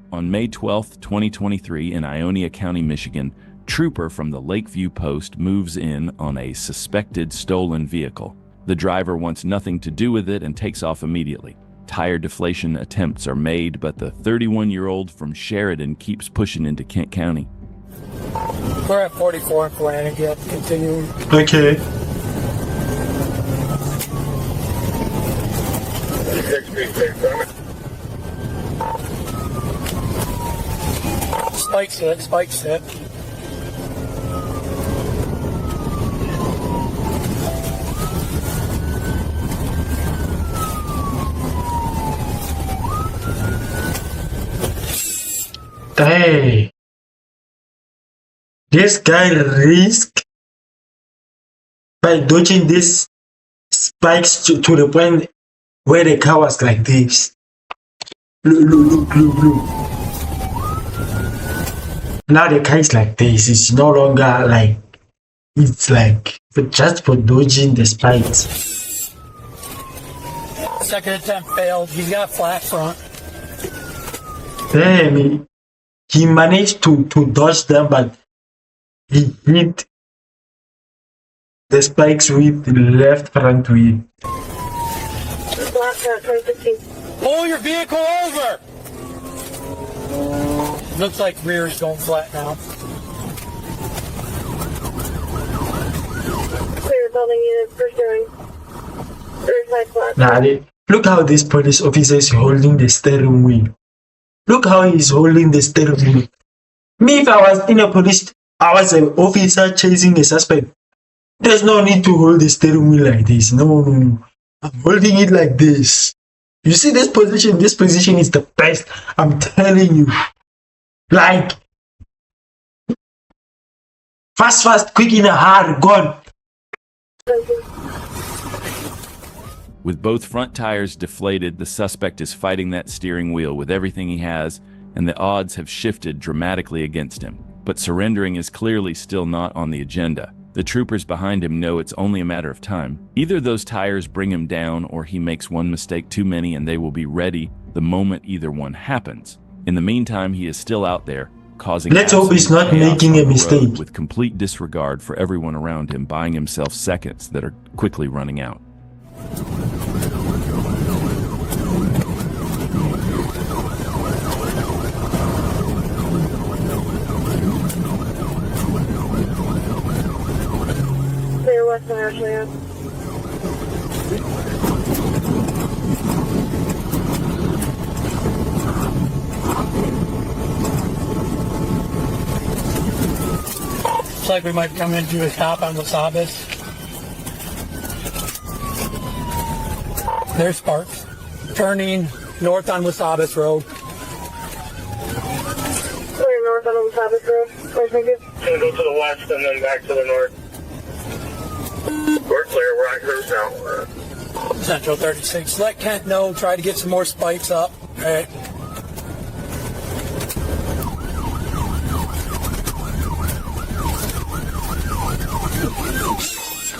On May 12, 2023, in Ionia County, Michigan, trooper from the Lakeview Post moves in on a suspected stolen vehicle. The driver wants nothing to do with it and takes off immediately. Tire deflation attempts are made, but the 31-year-old from Sheridan keeps pushing into Kent County. We're at 44 in Flanagan, continuing. Okay. Spike's hit, Spike's hit. Hey, this guy risked by dodging these spikes to the point where the car was like this. Look. Now the car is like this. It's no longer like, it's like just for dodging the spikes. Second attempt failed. He's got flat front. Damn, he managed to dodge them, but he hit the spikes with the left front wheel. Pull your vehicle over! Looks like rear is going flat now. Clear building unit pursuing. Rear side flat. Nah, look how this police officer is holding the steering wheel. Look how he's holding the steering wheel. Me, if I was in a police, I was an officer chasing a suspect. There's no need to hold the steering wheel like this. No. I'm holding it like this. You see this position? This position is the best. I'm telling you. Like, fast, quick in a hurry, gone. With both front tires deflated, the suspect is fighting that steering wheel with everything he has, and the odds have shifted dramatically against him. But surrendering is clearly still not on the agenda. The troopers behind him know it's only a matter of time. Either those tires bring him down, or he makes one mistake too many and they will be ready the moment either one happens. In the meantime, he is still out there, causing Let's hope he's not making a mistake. With complete disregard for everyone around him, buying himself seconds that are quickly running out. Clear west of Ashland. Looks like we might come into a stop on Wasabas. There's Sparks. Turning north on Wasabas Road. Clear north on Wasabas Road. Where's my good? Gonna go to the west and then back to the north. We're clear. We're on cruise now. Central 36. Let Kent know. Try to get some more spikes up. All right.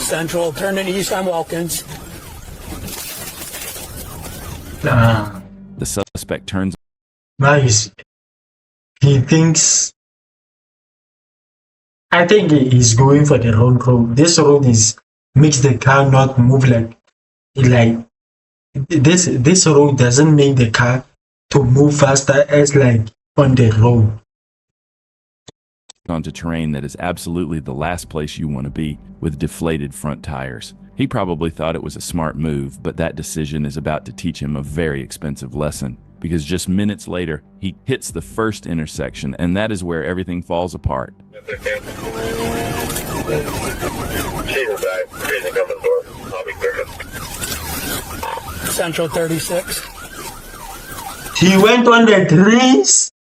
Central, turning east on Wilkins. The suspect turns. Nice. He thinks. I think he's going for the wrong road. This road makes the car not move like this road doesn't make the car to move faster as like on the road. Onto terrain that is absolutely the last place you want to be, with deflated front tires. He probably thought it was a smart move, but that decision is about to teach him a very expensive lesson, because just minutes later, he hits the first intersection, and that is where everything falls apart. Central 36. He went on the trees.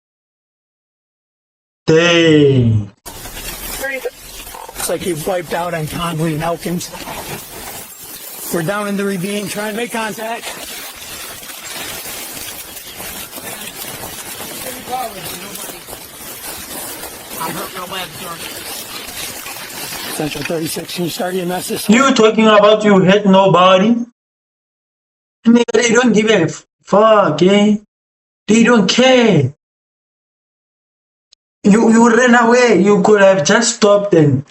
Dang. Looks like he wiped out on Conley and Elkins. We're down in the ravine trying to make contact. I'm hurt real bad, sir. Central 36, can you start EMS this You talking about you hit nobody? They don't give a fuck, eh? They don't care. You ran away. You could have just stopped and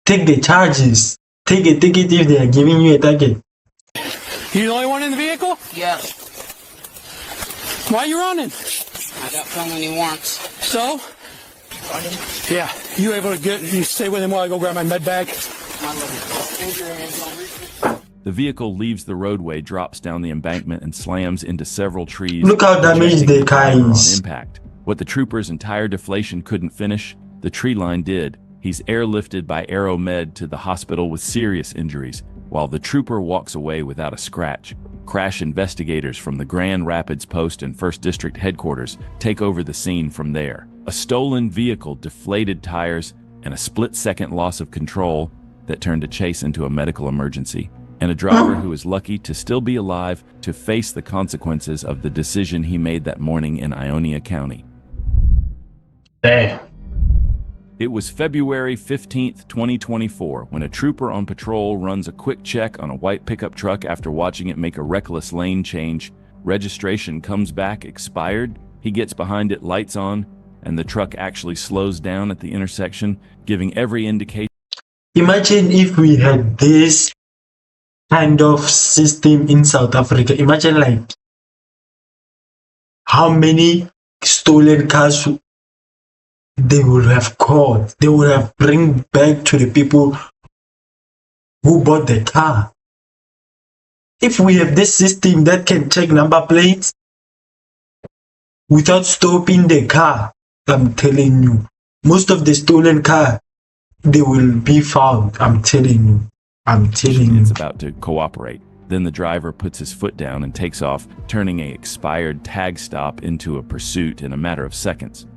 take the charges. Take a ticket if they are giving you a ticket. You the only one in the vehicle? Yes, Why are you running? I got so many warrants. So? Yeah. You able to you stay with him while I go grab my med bag? The vehicle leaves the roadway, drops down the embankment, and slams into several trees. Look how damaged ejecting the car driver is. on impact. What the trooper's entire deflation couldn't finish, the tree line did. He's airlifted by AeroMed to the hospital with serious injuries, while the trooper walks away without a scratch. Crash investigators from the Grand Rapids Post and 1st District headquarters take over the scene from there. A stolen vehicle, deflated tires, and a split-second loss of control that turned a chase into a medical emergency, and a driver who is lucky to still be alive to face the consequences of the decision he made that morning in Ionia County. Damn. It was February 15th, 2024, when a trooper on patrol runs a quick check on a white pickup truck after watching it make a reckless lane change. Registration comes back expired. He gets behind it, lights on, and the truck actually slows down at the intersection, giving every indication. Imagine if we had this kind of system in South Africa. Imagine like how many stolen cars they would have caught. They would have bring back to the people who bought the car. If we have this system that can check number plates without stopping the car, I'm telling you, most of the stolen car, they will be found. I'm telling you. I'm telling you. It's about to cooperate. Then the driver puts his foot down and takes off, turning an expired tag stop into a pursuit in a matter of seconds.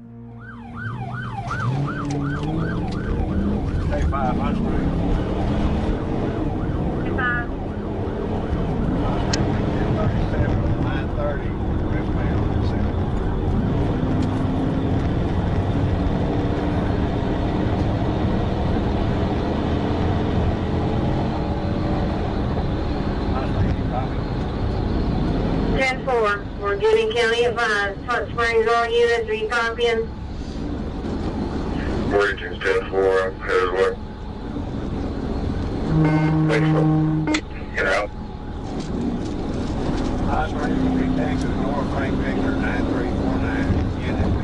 We're getting county advised. Hot Springs, all units, are you copying? Regions 10-4, headed away. Thanks, folks. Get out. High Springs will be Texas, North Frank Victor, 9349, Unit B,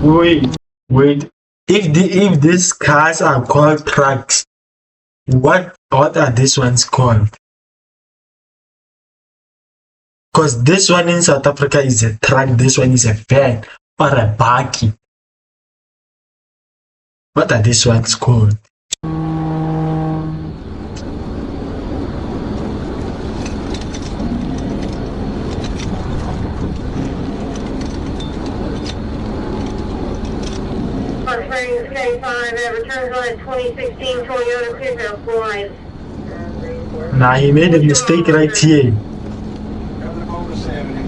93492. Wait. If these cars are called trucks, what are these ones called? Because this one in South Africa is a truck, this one is a van or a bakkie. What are these ones called? Hot Springs K5 that returns on a 2016 Toyota pickup line. Nah, he made a mistake right here. Coming over to 70.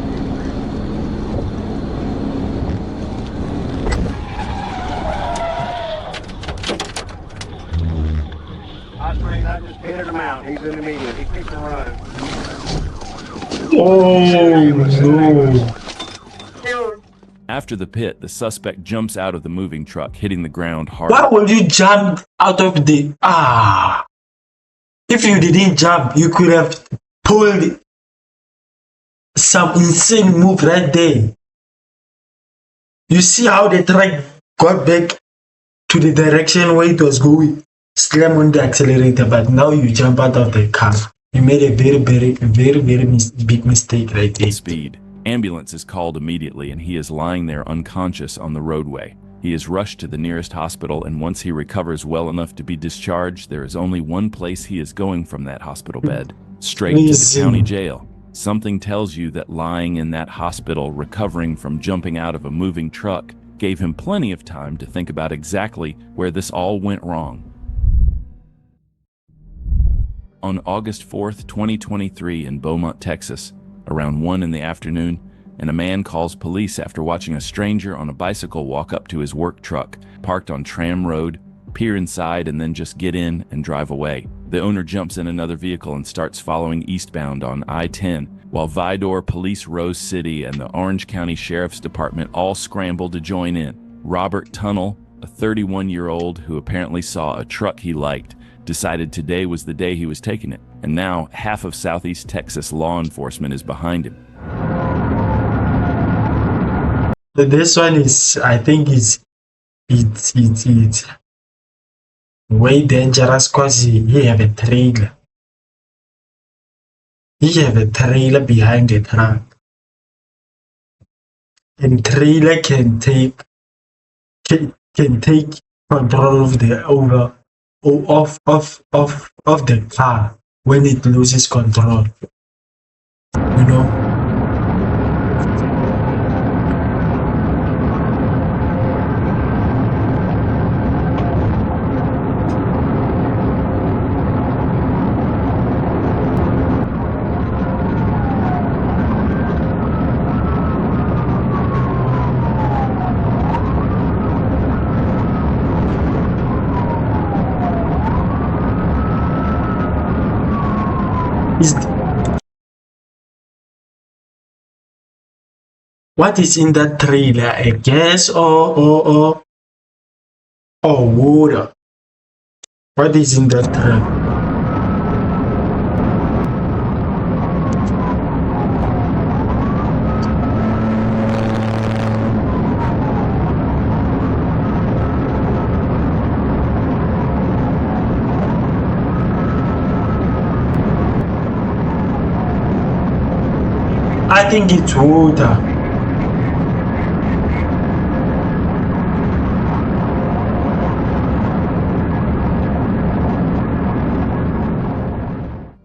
High Springs, I just pitted him out. He's in the median. He keeps running. Oh no. No. After the pit, the suspect jumps out of the moving truck, hitting the ground hard. Why would you jump out of the... If you didn't jump, you could have pulled some insane move right there. You see how the truck got back to the direction where it was going, slam on the accelerator, but now you jump out of the car. You made a very big mistake right there. Speed. Ambulance is called immediately, and he is lying there unconscious on the roadway. He is rushed to the nearest hospital, and once he recovers well enough to be discharged, there is only one place he is going from that hospital bed: straight to the Eazy. county jail. Something tells you that lying in that hospital, recovering from jumping out of a moving truck, gave him plenty of time to think about exactly where this all went wrong. On August 4th, 2023, in Beaumont, Texas, around 1 in the afternoon, and a man calls police after watching a stranger on a bicycle walk up to his work truck, parked on Tram Road, peer inside, and then just get in and drive away. The owner jumps in another vehicle and starts following eastbound on I-10, while Vidor, Police Rose City, and the Orange County Sheriff's Department all scramble to join in. Robert Tunnell, a 31-year-old who apparently saw a truck he liked, decided today was the day he was taking it, and now half of Southeast Texas law enforcement is behind him. This one is, I think, it's way dangerous because he have a trailer. He have a trailer behind the truck, and trailer can take control of the of the car when it loses control. You know. What is in that trailer? A gas or water? What is in that trailer? I think it's water.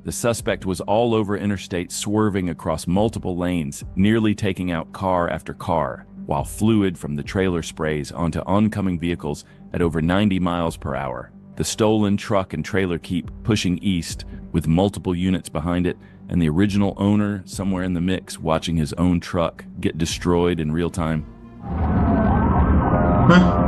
The suspect was all over interstate, swerving across multiple lanes, nearly taking out car after car, while fluid from the trailer sprays onto oncoming vehicles at over 90 miles per hour. The stolen truck and trailer keep pushing east, with multiple units behind it, and the original owner somewhere in the mix watching his own truck get destroyed in real time. Huh?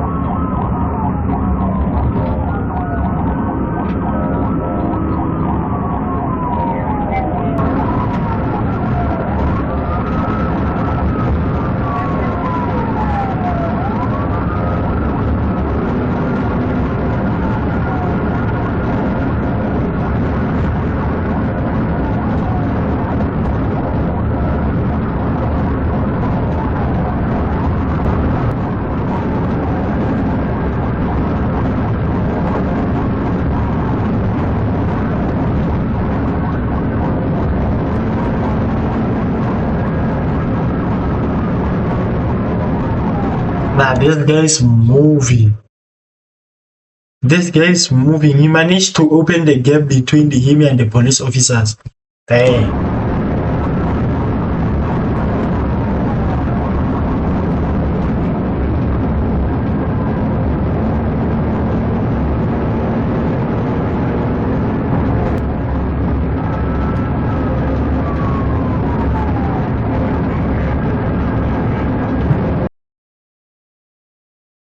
Nah, this guy is moving. This guy is moving. He managed to open the gap between him and the police officers. Damn.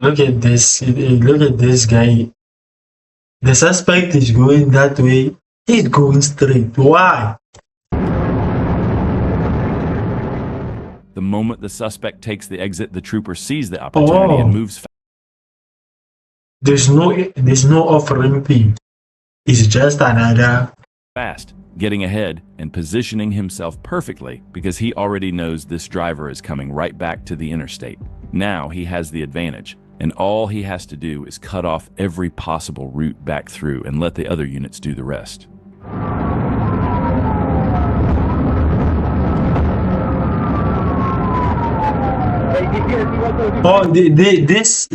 Look at this. Look at this guy. The suspect is going that way. He's going straight. Why? The moment the suspect takes the exit, the trooper sees the opportunity and moves There's no off-ramping. It's just another. fast, getting ahead and positioning himself perfectly because he already knows this driver is coming right back to the interstate. Now he has the advantage, and all he has to do is cut off every possible route back through and let the other units do the rest. Oh, this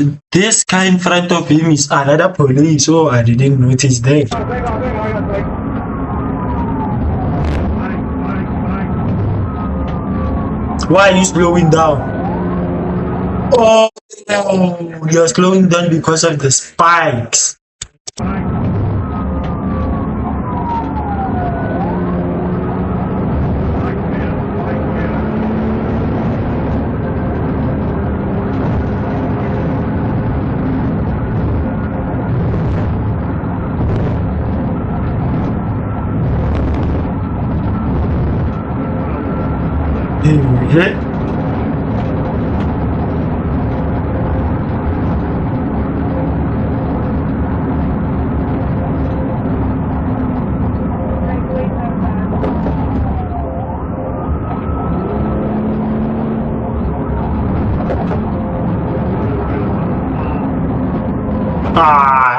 guy in front of him is another police. Oh, I didn't notice that. Why are you slowing down? Oh, you're slowing down because of the spikes. hell?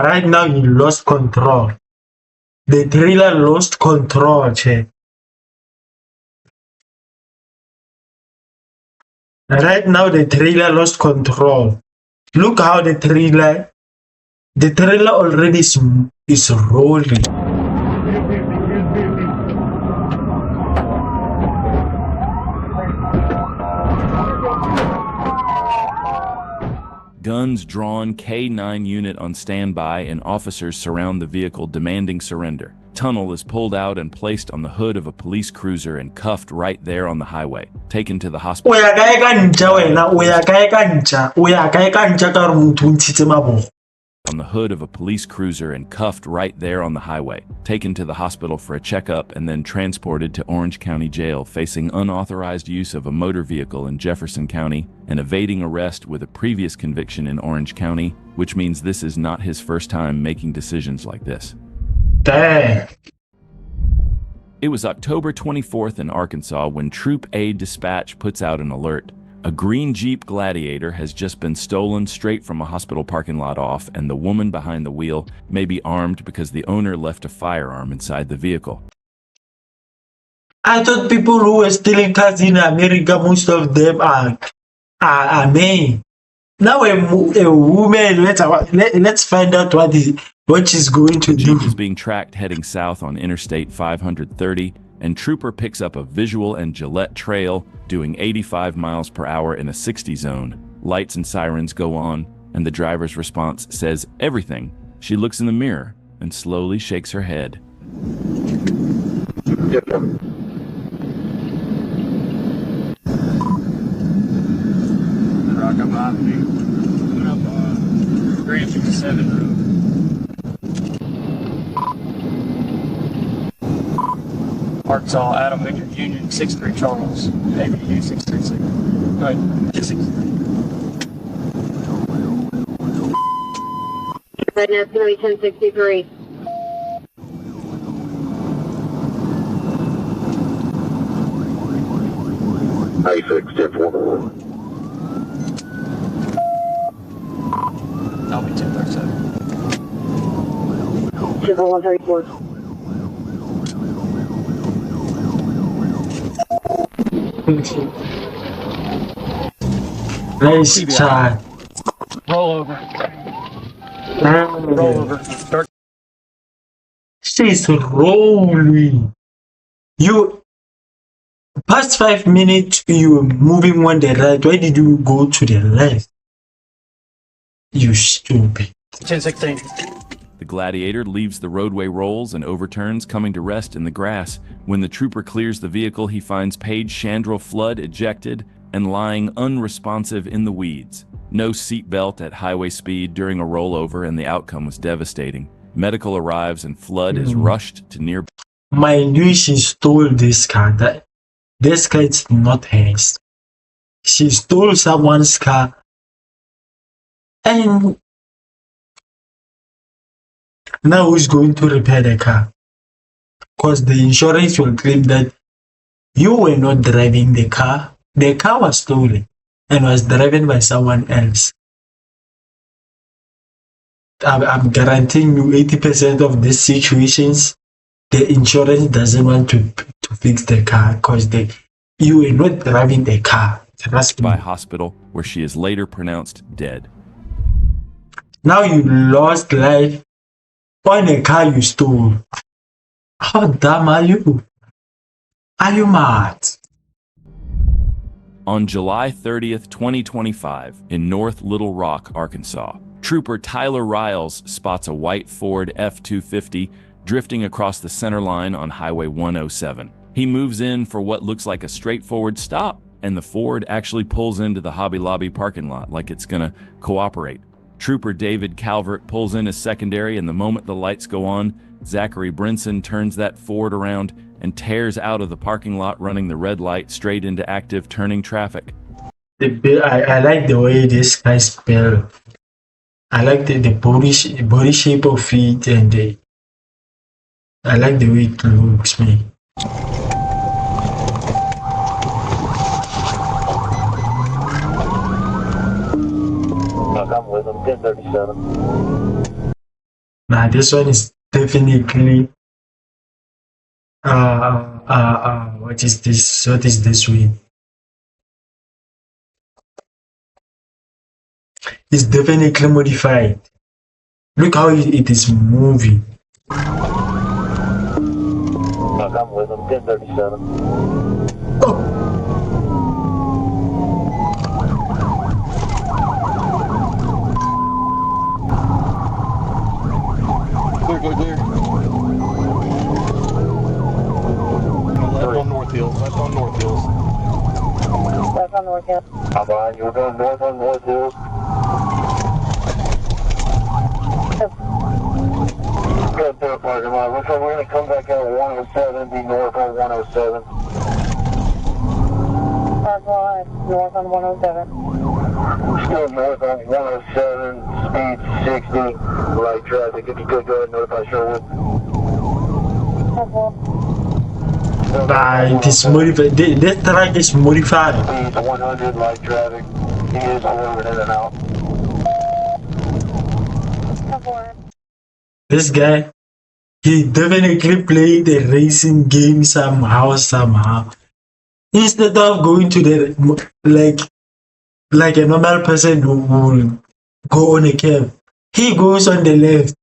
Right now he lost control. The trailer lost control, che. Right now the trailer lost control. Look how the trailer already is rolling. Guns drawn, K9 unit on standby, and officers surround the vehicle demanding surrender. Tunnel is pulled out and placed on the hood of a police cruiser and cuffed right there on the highway. Taken to the hospital. On the hood of a police cruiser and cuffed right there on the highway. Taken to the hospital for a checkup and then transported to Orange County Jail, facing unauthorized use of a motor vehicle in Jefferson County and evading arrest with a previous conviction in Orange County, which means this is not his first time making decisions like this. Dang. It was October 24th in Arkansas when Troop A Dispatch puts out an alert. A green Jeep Gladiator has just been stolen straight from a hospital parking lot off, and the woman behind the wheel may be armed because the owner left a firearm inside the vehicle. I thought people who were stealing cars in America, most of them are men. Now a woman, let's find out what she's going to The do. Jeep is being tracked heading south on Interstate 530, and Trooper picks up a visual and Gillette Trail doing 85 miles per hour in a 60 zone. Lights and sirens go on, and the driver's response says everything. She looks in the mirror and slowly shakes her head. Rock up behind me. Coming up on 357 road. Arkansas, Adam Victor Union, 63 Charles, ABU 636. Go ahead. 663. Right now it's going to be 1063. A6, 10-4. I'll be 1037. 134. Nice shot. Roll over. Roll over. Start. She's rolling. You past 5 minutes you were moving on the right. Why did you go to the left? You stupid. 1016. The Gladiator leaves the roadway rolls and overturns, coming to rest in the grass. When the trooper clears the vehicle, he finds Paige Chandrell Flood ejected and lying unresponsive in the weeds. No seatbelt at highway speed during a rollover, and the outcome was devastating. Medical arrives and Flood is rushed to nearby. Mind you, she stole this car. This car is not hers. She stole someone's car, and now who's going to repair the car? Because the insurance will claim that you were not driving the car. The car was stolen and was driven by someone else. I'm guaranteeing you 80% of these situations, the insurance doesn't want to fix the car because you were not driving the car. Trust me. Hospital, where she is later pronounced dead. Now you lost life on a car you stole. How dumb are you? Are you mad? On July 30th, 2025, in North Little Rock, Arkansas, Trooper Tyler Riles spots a white Ford F-250 drifting across the center line on Highway 107. He moves in for what looks like a straightforward stop, and the Ford actually pulls into the Hobby Lobby parking lot like it's gonna cooperate. Trooper David Calvert pulls in his secondary, and the moment the lights go on, Zachary Brinson turns that Ford around and tears out of the parking lot, running the red light straight into active turning traffic. I like the way this guy spell. I like the body shape of it, and I like the way it looks, man. I'm with him, 1037. Nah, this one is definitely what is this? What is this way? It's definitely modified. Look how it is moving. I'm with him, 1037. Oh. Clear. Left on North Hills. Left on North Hill. I'm behind you. We're going north on North Hills. Good through the parking lot. Looks like we're going to come back out of 107, be north on 107. Park lot, north on 107. Still north on 107, speed 60, light traffic. If you could go ahead and notify Sherwood. It is modified. That track is modified. Speed 100, light traffic. He is moving in and out. This guy, he definitely played the racing game somehow. Instead of going to the like a normal person who will go on a curve, he goes on the left.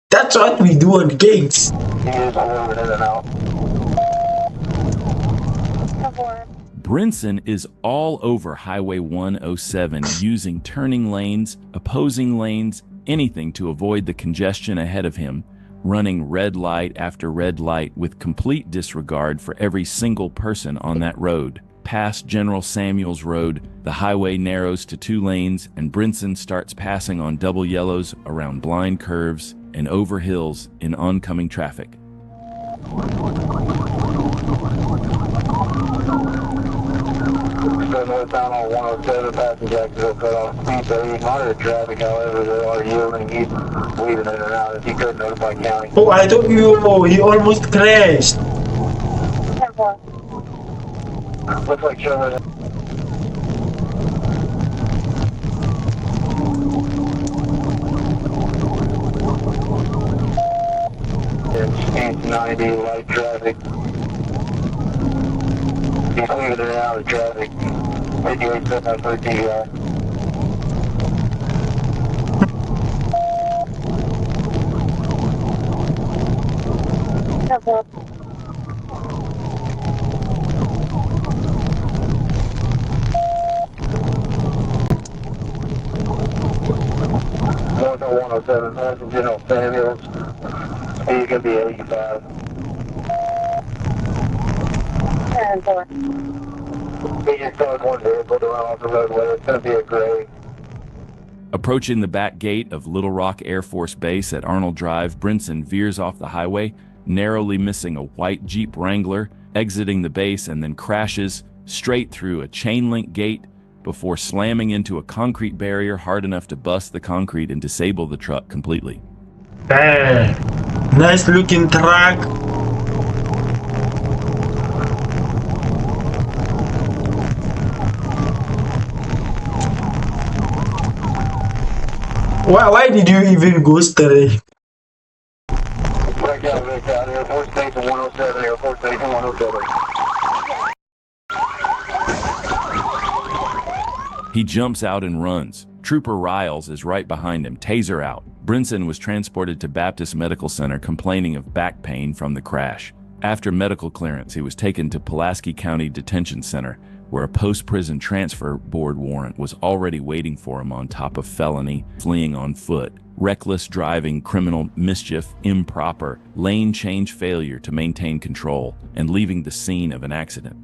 That's what we do on games. He is moving in and out. Brinson is all over Highway 107, using turning lanes, opposing lanes, anything to avoid the congestion ahead of him, running red light after red light with complete disregard for every single person on that road. Past General Samuels Road, the highway narrows to 2 lanes, and Brinson starts passing on double yellows, around blind curves, and over hills in oncoming traffic. Northbound on 107, passing Jacksonville, cut off speed 30. Moderate traffic, however, they are yielding. He's weaving in and out. If you could notify county. Oh, I thought he almost crashed. Looks like Sherwood. And speed 90, light traffic. He's weaving in and out of traffic. 58 setting up for DVR. North on 107, passing General Samuels. Speed could be 85. 10-4. We just saw one vehicle going off the roadway. It's going to be a gray. Approaching the back gate of Little Rock Air Force Base at Arnold Drive, Brinson veers off the highway, narrowly missing a white Jeep Wrangler, exiting the base, and then crashes straight through a chain-link gate before slamming into a concrete barrier hard enough to bust the concrete and disable the truck completely. Hey, nice looking truck. Why did you even go straight? Right down, Air Force Station 107, Air Force Station 107. He jumps out and runs. Trooper Riles is right behind him, taser out. Brinson was transported to Baptist Medical Center complaining of back pain from the crash. After medical clearance, he was taken to Pulaski County Detention Center, where a post-prison transfer board warrant was already waiting for him on top of felony, fleeing on foot, reckless driving, criminal mischief, improper, lane change failure to maintain control, and leaving the scene of an accident.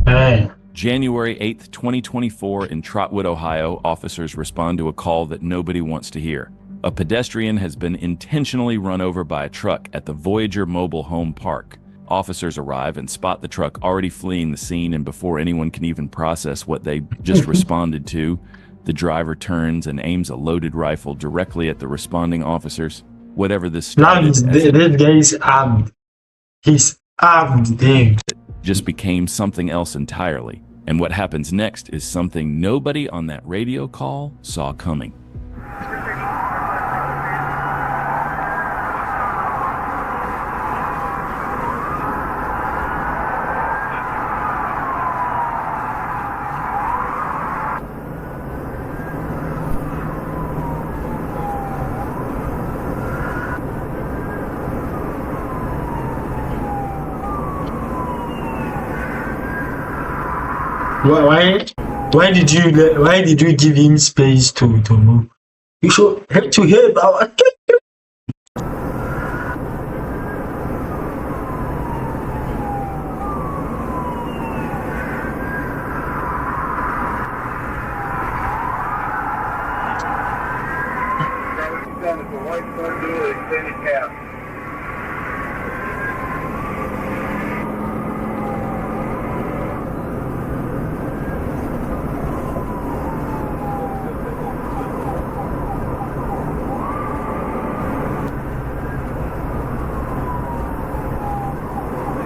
Hey, January 8th, 2024, in Trotwood, Ohio, officers respond to a call that nobody wants to hear. A pedestrian has been intentionally run over by a truck at the Voyager Mobile Home Park. Officers arrive and spot the truck already fleeing the scene, and before anyone can even process what they just responded to, the driver turns and aims a loaded rifle directly at the responding officers. Whatever this Now started as that guy is armed. He's armed there. just became something else entirely. And what happens next is something nobody on that radio call saw coming. Why did you give him space to move? You should have to help our.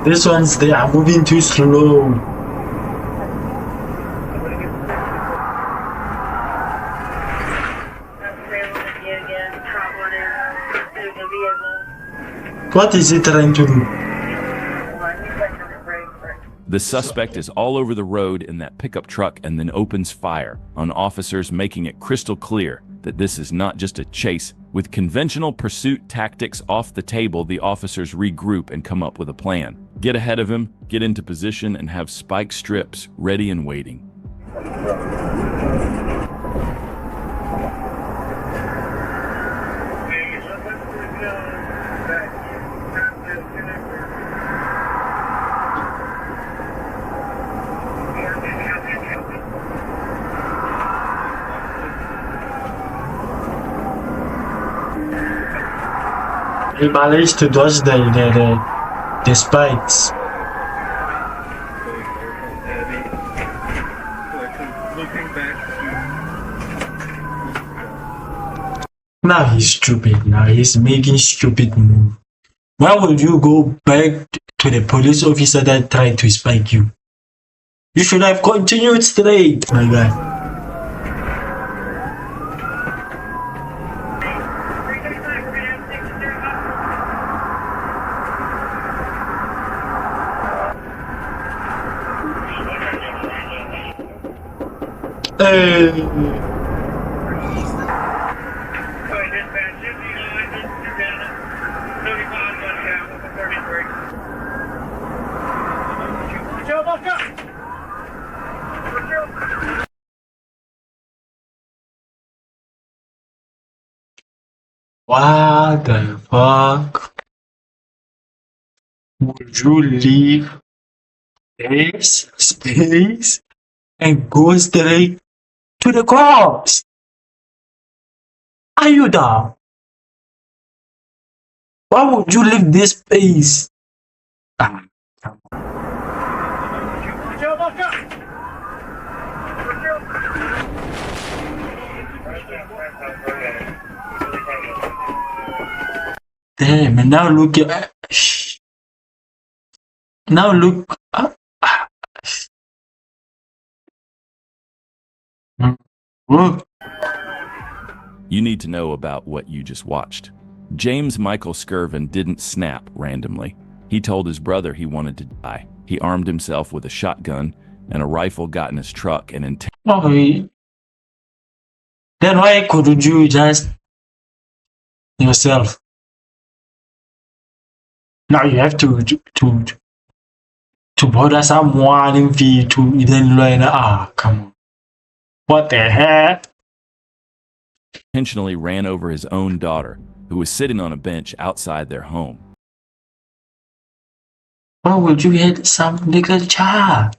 This ones, they are moving too slow. What is he trying to do? The suspect is all over the road in that pickup truck and then opens fire on officers, making it crystal clear that this is not just a chase. With conventional pursuit tactics off the table, the officers regroup and come up with a plan. Get ahead of him, get into position, and have spike strips ready and waiting. He managed to dodge the spikes. Now he's stupid. Now he's making stupid move. Why would you go back to the police officer that tried to spike you? You should have continued straight, my guy. What the fuck? Would you leave this space and go straight to the cops? Are you dumb? Why would you leave this space? Come on. Damn, and now look at. Now look. Look. You need to know about what you just watched. James Michael Skirvin didn't snap randomly. He told his brother he wanted to die. He armed himself with a shotgun and a rifle, got in his truck, and Okay. Then why couldn't you just yourself? Now you have to bother someone in fee to then learn. Come on. What the heck? intentionally ran over his own daughter, who was sitting on a bench outside their home. Why would you hit some little child?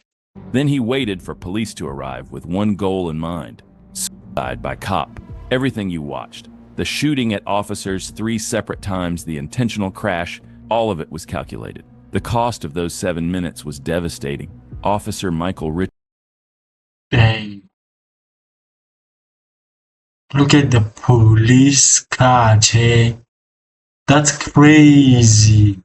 Then he waited for police to arrive with one goal in mind: suicide by cop. Everything you watched, the shooting at officers 3 separate times, the intentional crash, all of it was calculated. The cost of those 7 minutes was devastating. Officer Michael Rich. Dang. Look at the police car, Che. That's crazy.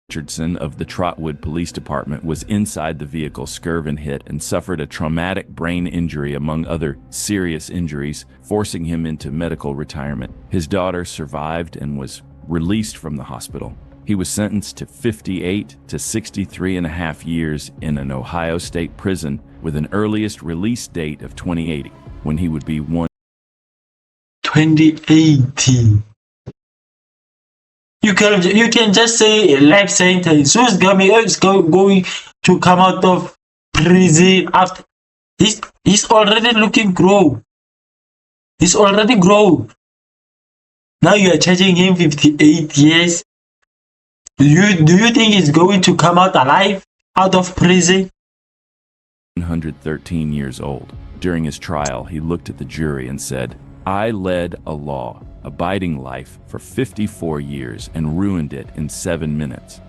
Richardson of the Trotwood Police Department was inside the vehicle Skirvin hit and suffered a traumatic brain injury among other serious injuries, forcing him into medical retirement. His daughter survived and was released from the hospital. He was sentenced to 58 to 63.5 years in an Ohio state prison with an earliest release date of 2080, when he would be 2080. You can just say a life sentence. Who's going to come out of prison after? He's already looking grown. He's already grown. Now you are charging him 58 years. Do you think he's going to come out alive out of prison? 113 years old. During his trial, he looked at the jury and said, "I led a law-abiding life for 54 years and ruined it in 7 minutes."